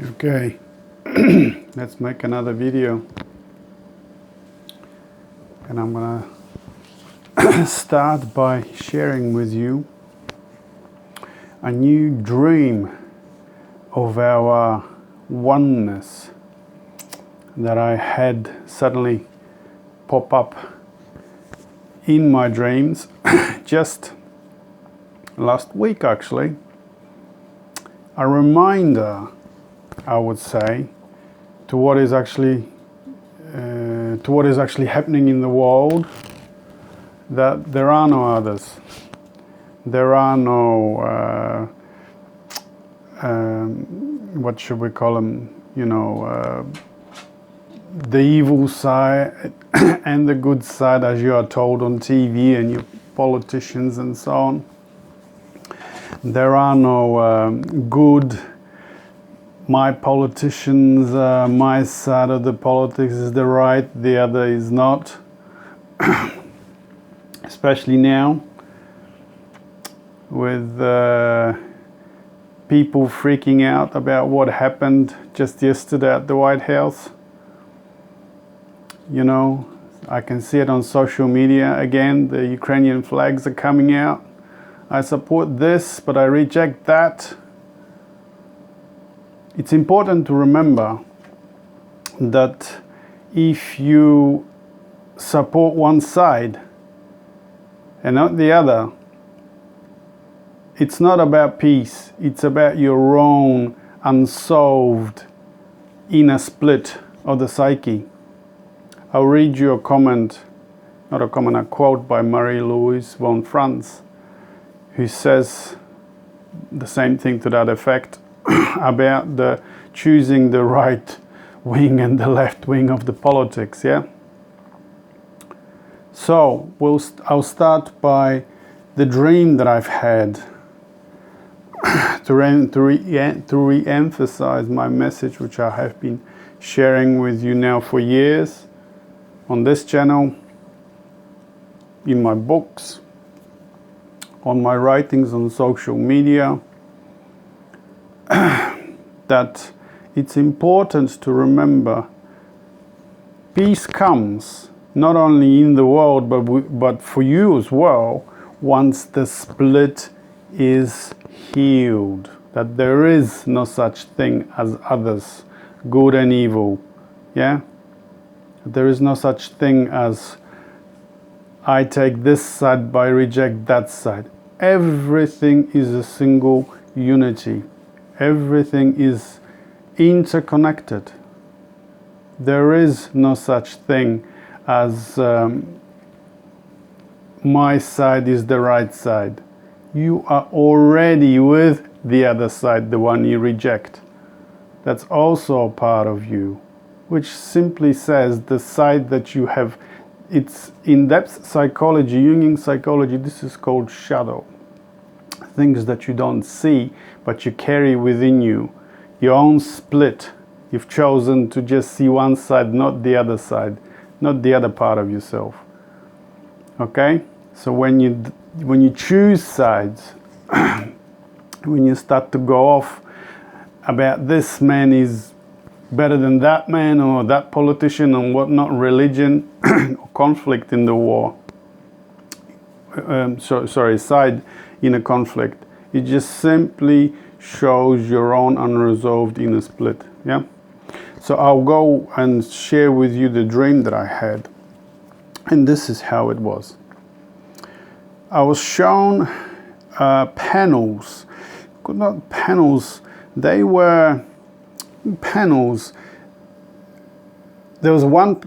Okay, let's make another video, and I'm gonna start by sharing with you a new dream of our oneness that I had suddenly pop up in my dreams just last week, actually. A reminder, I would say, to what is actually happening in the world, that there are no others. There are no what should we call them? The evil side and the good side, as you are told on TV and your politicians and so on. There are no good. My politicians, my side of the politics is the right, the other is not. Especially now, with people freaking out about what happened just yesterday at the White House. You know, I can see it on social media again. The Ukrainian flags are coming out. I support this, but I reject that. It's important to remember that if you support one side and not the other, it's not about peace. It's about your own unsolved inner split of the psyche. I'll read you a comment, not a comment, a quote by Marie-Louise von Franz, who says the same thing to that effect about the choosing the right wing and the left wing of the politics, yeah? So, I'll start by the dream that I've had to re-emphasize my message, which I have been sharing with you now for years on this channel, in my books, on my writings on social media, that it's important to remember peace comes not only in the world but for you as well once the split is healed, that there is no such thing as others, good and evil, yeah? There is no such thing as I take this side but I reject that side. Everything is a single unity. Everything is interconnected. There is no such thing as my side is the right side. You are already with the other side, the one you reject. That's also a part of you, which simply says the side that you have. It's in-depth psychology, Jungian psychology, this is called shadow. Things that you don't see, but you carry within you. Your own split. You've chosen to just see one side, not the other side, not the other part of yourself. Okay? So when you choose sides, when you start to go off about this man is better than that man or that politician and whatnot, religion or conflict in the war, side in a conflict, it just simply shows your own unresolved inner split. Yeah. So I'll go and share with you the dream that I had, and this is how it was. I was shown panels, not panels, they were panels. There was one,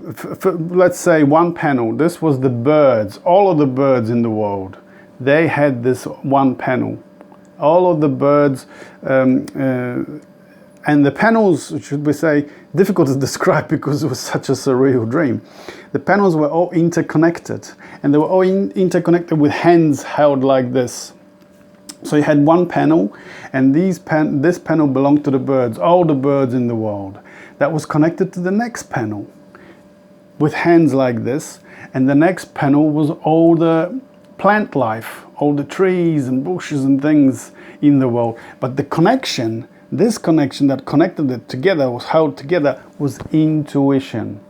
let's say one panel. This was the birds, all of the birds in the world. They had this one panel. All of the birds, and the panels, should we say, difficult to describe because it was such a surreal dream. The panels were all interconnected, and they were all interconnected with hands held like this. So you had one panel, and this panel belonged to the birds, all the birds in the world. That was connected to the next panel with hands like this, and the next panel was all the plant life, all the trees and bushes and things in the world. But the connection This connection that connected it together, was held together, was intuition.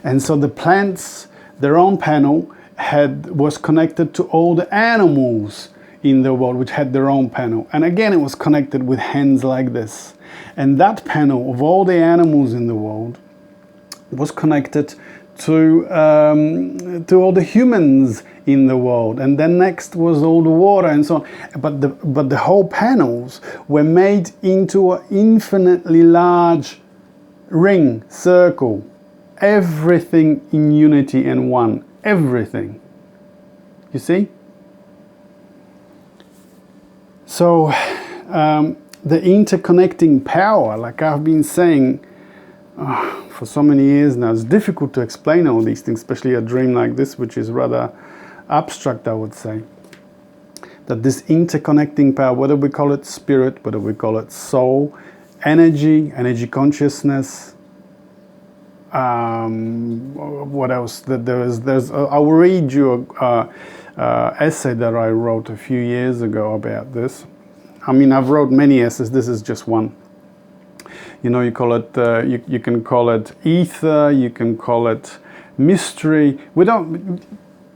And so the plants, their own panel was connected to all the animals in the world, which had their own panel. And again, it was connected with hands like this. And that panel of all the animals in the world was connected to all the humans in the world, and then next was all the water and so on. But the whole panels were made into an infinitely large ring, circle, everything in unity and one, everything. You see? So the interconnecting power, like I've been saying for so many years now, it's difficult to explain all these things, especially a dream like this, which is rather abstract, I would say. That this interconnecting power, whether we call it spirit, whether we call it soul, energy consciousness, what else? That I will read you a essay that I wrote a few years ago about this. I mean, I've wrote many essays. This is just one. You know, you call it. You can call it ether. You can call it mystery. We don't.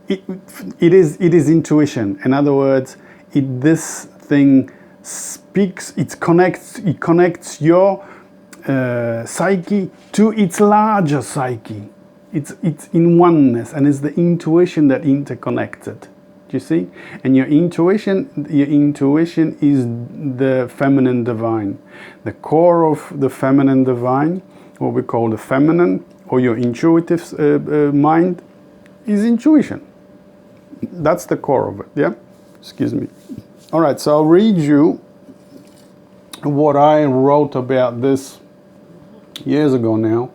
It is intuition. In other words, this thing speaks. It connects your psyche to its larger psyche. It's in oneness, and it's the intuition that interconnects it. Do you see? And your intuition is the feminine divine, the core of the feminine divine, what we call the feminine, or your intuitive mind, is intuition. That's the core of it. Yeah. Excuse me. All right. So I'll read you what I wrote about this years ago now,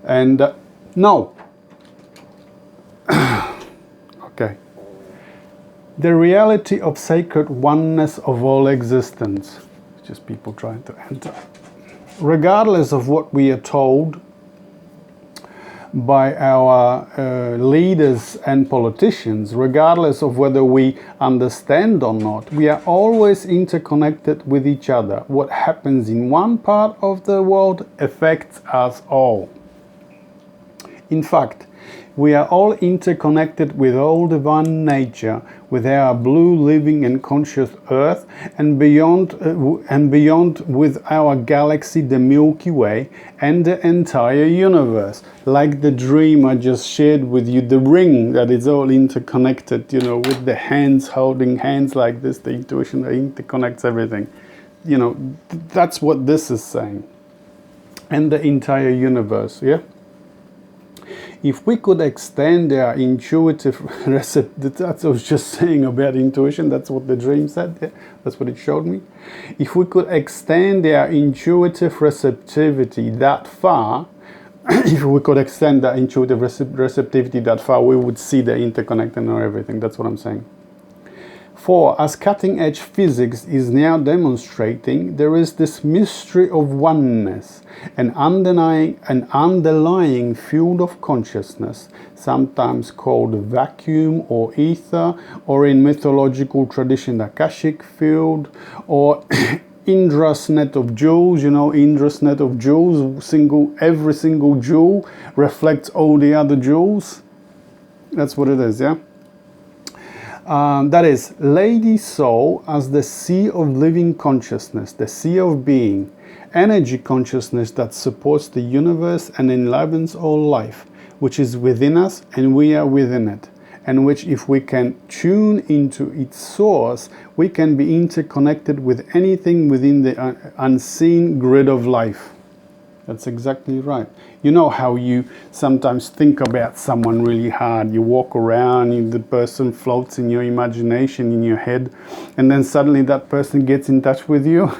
and no. Okay. The reality of sacred oneness of all existence. It's just people trying to enter. Regardless of what we are told by our leaders and politicians, regardless of whether we understand or not, we are always interconnected with each other. What happens in one part of the world affects us all. In fact, we are all interconnected with all divine nature, with our blue living and conscious earth, and beyond with our galaxy, the Milky Way, and the entire universe. Like the dream I just shared with you, the ring that is all interconnected, you know, with the hands holding hands like this, the intuition that interconnects everything. You know, that's what this is saying. And the entire universe, yeah? If we could extend our intuitive receptivity, that's what I was just saying about intuition, that's what the dream said, yeah? That's what it showed me. If we could extend our intuitive receptivity that far, if we could extend that intuitive receptivity that far, we would see the interconnecting of everything. That's what I'm saying. For, as cutting-edge physics is now demonstrating, there is this mystery of oneness, an underlying field of consciousness, sometimes called vacuum or ether, or in mythological tradition, the Akashic field, or Indra's net of jewels. You know, Indra's net of jewels, every single jewel reflects all the other jewels. That's what it is, yeah? That is, Lady Soul as the sea of living consciousness, the sea of being, energy consciousness that supports the universe and enlivens all life, which is within us and we are within it, and which, if we can tune into its source, we can be interconnected with anything within the unseen grid of life. That's exactly right. You know how you sometimes think about someone really hard. You walk around, and the person floats in your imagination, in your head, and then suddenly that person gets in touch with you.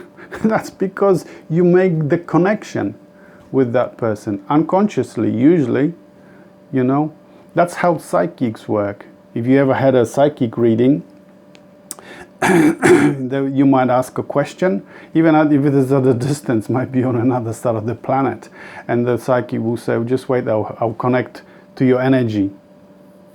That's because you make the connection with that person, unconsciously, usually, you know. That's how psychics work. If you ever had a psychic reading, you might ask a question, even if it is at a distance, might be on another side of the planet, and the psychic will say, just wait, I'll connect to your energy.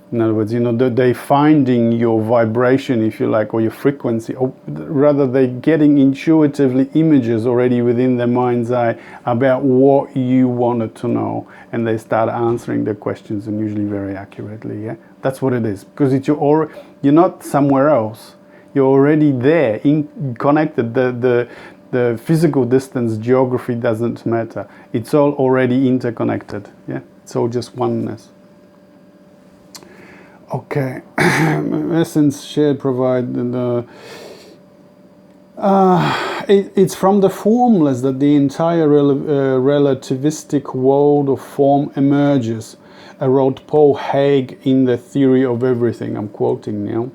In other words, they're finding your vibration, if you like, or your frequency, or rather they're getting intuitively images already within their mind's eye about what you wanted to know, and they start answering the questions, and usually very accurately. Yeah, that's what it is, because you're not somewhere else. You're already there, connected. The physical distance, geography doesn't matter. It's all already interconnected. Yeah, it's all just oneness. Okay, essence shared provide it's from the formless that the entire relativistic world of form emerges, wrote Paul Hague in The Theory of Everything. I'm quoting now.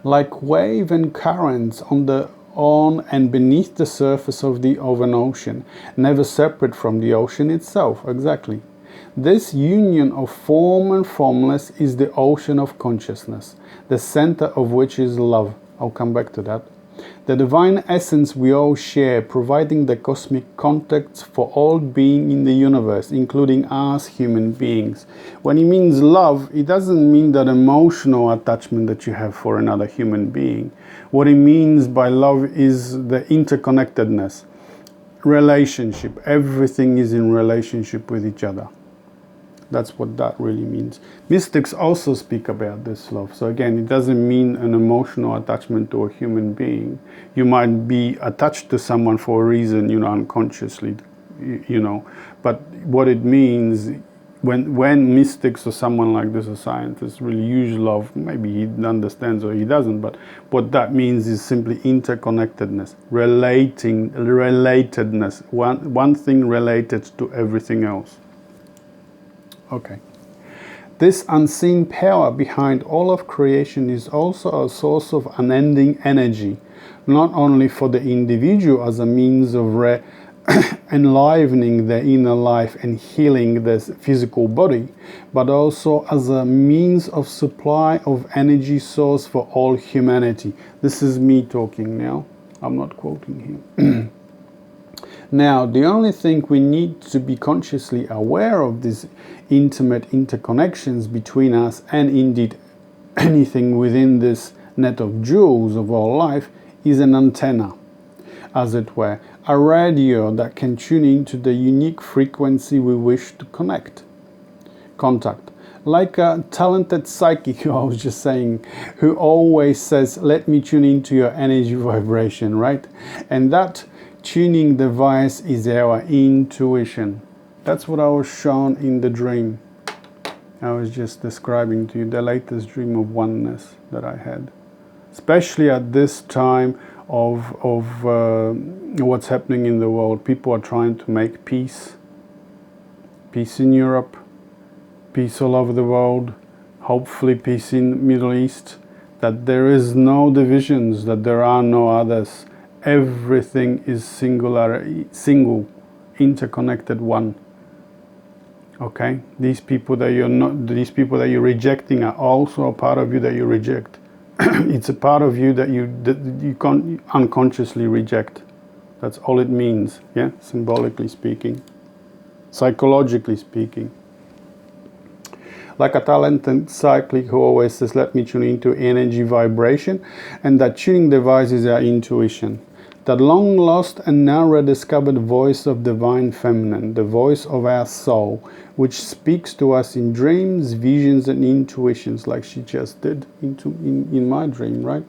Like wave and currents on and beneath the surface of an ocean, never separate from the ocean itself. Exactly. This union of form and formless is the ocean of consciousness, the center of which is love. I'll come back to that. The divine essence we all share, providing the cosmic context for all being in the universe, including us human beings. When he means love, it doesn't mean that emotional attachment that you have for another human being. What he means by love is the interconnectedness, relationship. Everything is in relationship with each other. That's what that really means. Mystics also speak about this love. So again, it doesn't mean an emotional attachment to a human being. You might be attached to someone for a reason, unconsciously, But what it means, when mystics or someone like this, a scientist, really use love, maybe he understands or he doesn't, but what that means is simply interconnectedness, relatedness, one thing related to everything else. Okay. This unseen power behind all of creation is also a source of unending energy, not only for the individual as a means of enlivening their inner life and healing their physical body, but also as a means of supply of energy source for all humanity. This is me talking now. I'm not quoting him. Now, the only thing we need to be consciously aware of these intimate interconnections between us and indeed anything within this net of jewels of our life is an antenna, as it were, a radio that can tune into the unique frequency we wish to contact. Like a talented psychic, who I was just saying, who always says, let me tune into your energy vibration, right? And that tuning device is our intuition. That's what I was shown in the dream. I was just describing to you the latest dream of oneness that I had. Especially at this time of what's happening in the world. People are trying to make peace. Peace in Europe. Peace all over the world. Hopefully peace in the Middle East. That there is no divisions, that there are no others. Everything is single, interconnected one. Okay, these people that you're rejecting are also a part of you that you reject. It's a part of you that you can't unconsciously reject. That's all it means. Yeah, symbolically speaking, psychologically speaking. Like a talented cyclic who always says, let me tune into energy vibration, and that tuning device is our intuition. That long lost and now rediscovered voice of divine feminine, the voice of our soul, which speaks to us in dreams, visions and intuitions, like she just did in my dream, right?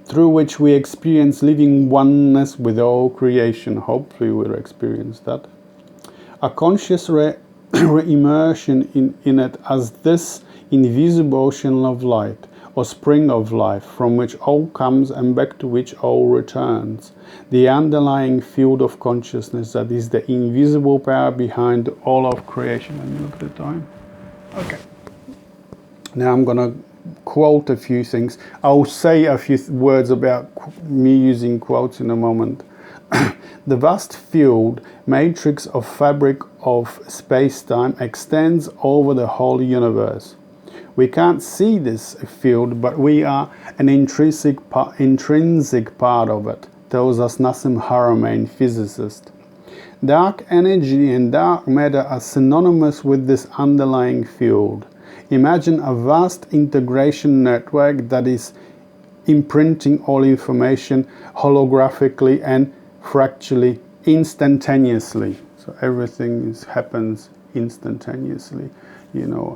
Through which we experience living oneness with all creation. Hopefully we'll experience that. A conscious immersion in it as this invisible ocean of light, or spring of life, from which all comes and back to which all returns. The underlying field of consciousness that is the invisible power behind all of creation. Let me look at the time. Okay. Now I'm going to quote a few things. I'll say a few words about me using quotes in a moment. The vast field matrix of fabric of space-time extends over the whole universe. We can't see this field, but we are an intrinsic part of it, tells us Nassim Haramein, physicist. Dark energy and dark matter are synonymous with this underlying field. Imagine a vast integration network that is imprinting all information holographically and fractally instantaneously. So everything happens instantaneously. You know,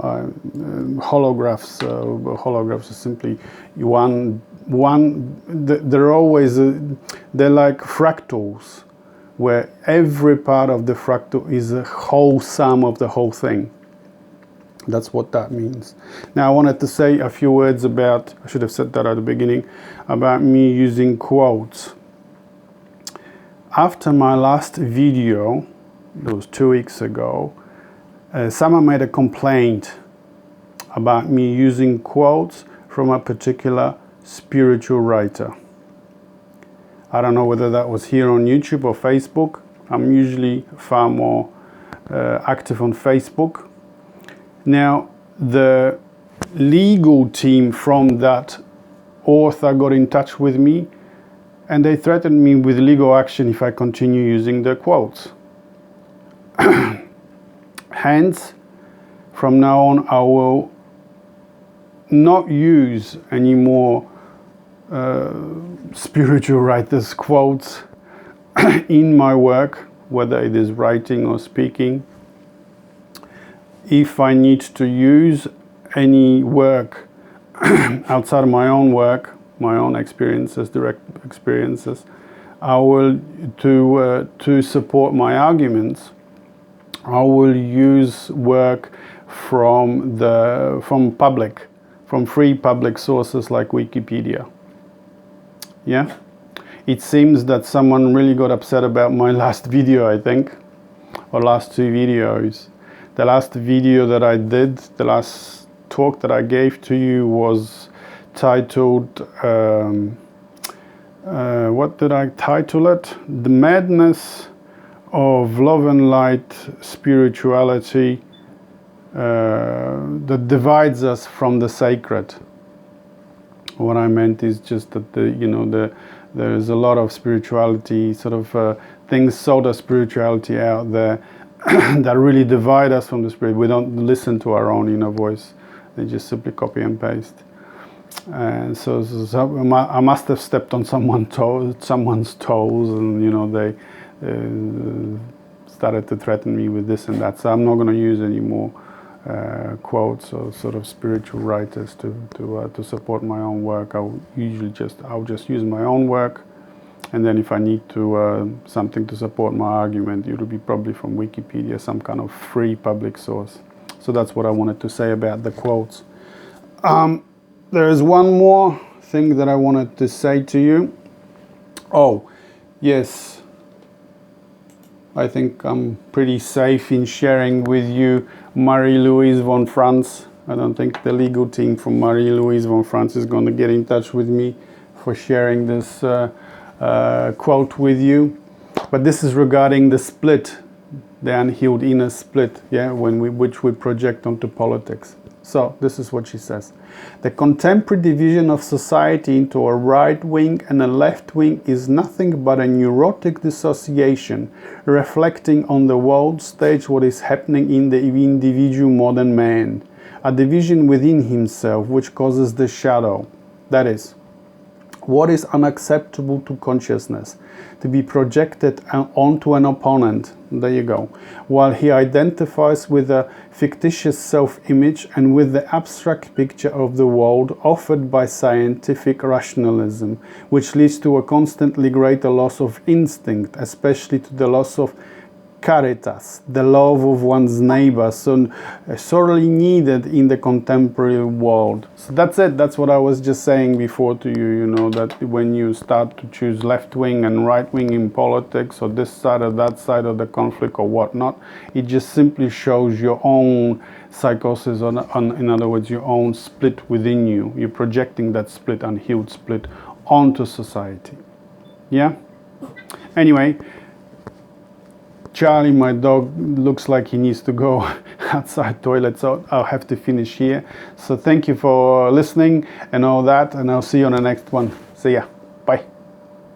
holographs are simply they're always they're like fractals, where every part of the fractal is a whole sum of the whole thing. That's what that means. Now I wanted to say a few words about, I should have said that at the beginning, about me using quotes. After my last video, that was 2 weeks ago, someone made a complaint about me using quotes from a particular spiritual writer. I don't know whether that was here on YouTube or Facebook. I'm usually far more active on Facebook. Now, the legal team from that author got in touch with me, and they threatened me with legal action if I continue using their quotes. Hence, from now on, I will not use any more spiritual writers' quotes in my work, whether it is writing or speaking. If I need to use any work outside of my own work, my own experiences, direct experiences, I will, to support my arguments, I will use work from free public sources like Wikipedia. Yeah? It seems that someone really got upset about my last video, I think, or last 2 videos. The last video that I did, the last talk that I gave to you was titled, what did I title it? The Madness of Love and Light Spirituality that divides us from the sacred. What I meant is just that there's a lot of spirituality, sort of things, sort of spirituality out there that really divide us from the spirit. We don't listen to our own inner voice. They just simply copy and paste. And so I must have stepped on someone's toes, and they started to threaten me with this and that. So I'm not going to use any more quotes or sort of spiritual writers to support my own work. I'll just use my own work. And then if I need to something to support my argument, it will be probably from Wikipedia, some kind of free public source. So that's what I wanted to say about the quotes. There is one more thing that I wanted to say to you. Oh, yes. I think I'm pretty safe in sharing with you Marie-Louise von Franz. I don't think the legal team from Marie-Louise von Franz is going to get in touch with me for sharing this quote with you. But this is regarding the split, the unhealed inner split, which we project onto politics. So this is what she says. The contemporary division of society into a right wing and a left wing is nothing but a neurotic dissociation, reflecting on the world stage what is happening in the individual modern man. A division within himself which causes the shadow. That is, what is unacceptable to consciousness to be projected onto an opponent, there you go, while he identifies with a fictitious self-image and with the abstract picture of the world offered by scientific rationalism, which leads to a constantly greater loss of instinct, especially to the loss of caritas, the love of one's neighbor, so sorely needed in the contemporary world. So that's it. That's what I was just saying before to you, that when you start to choose left wing and right wing in politics, or this side or that side of the conflict or whatnot, it just simply shows your own psychosis, in other words, your own split within you. You're projecting that split, unhealed split, onto society. Yeah? Anyway, Charlie, my dog, looks like he needs to go outside toilet, so I'll have to finish here. So thank you for listening and all that, and I'll see you on the next one. See ya.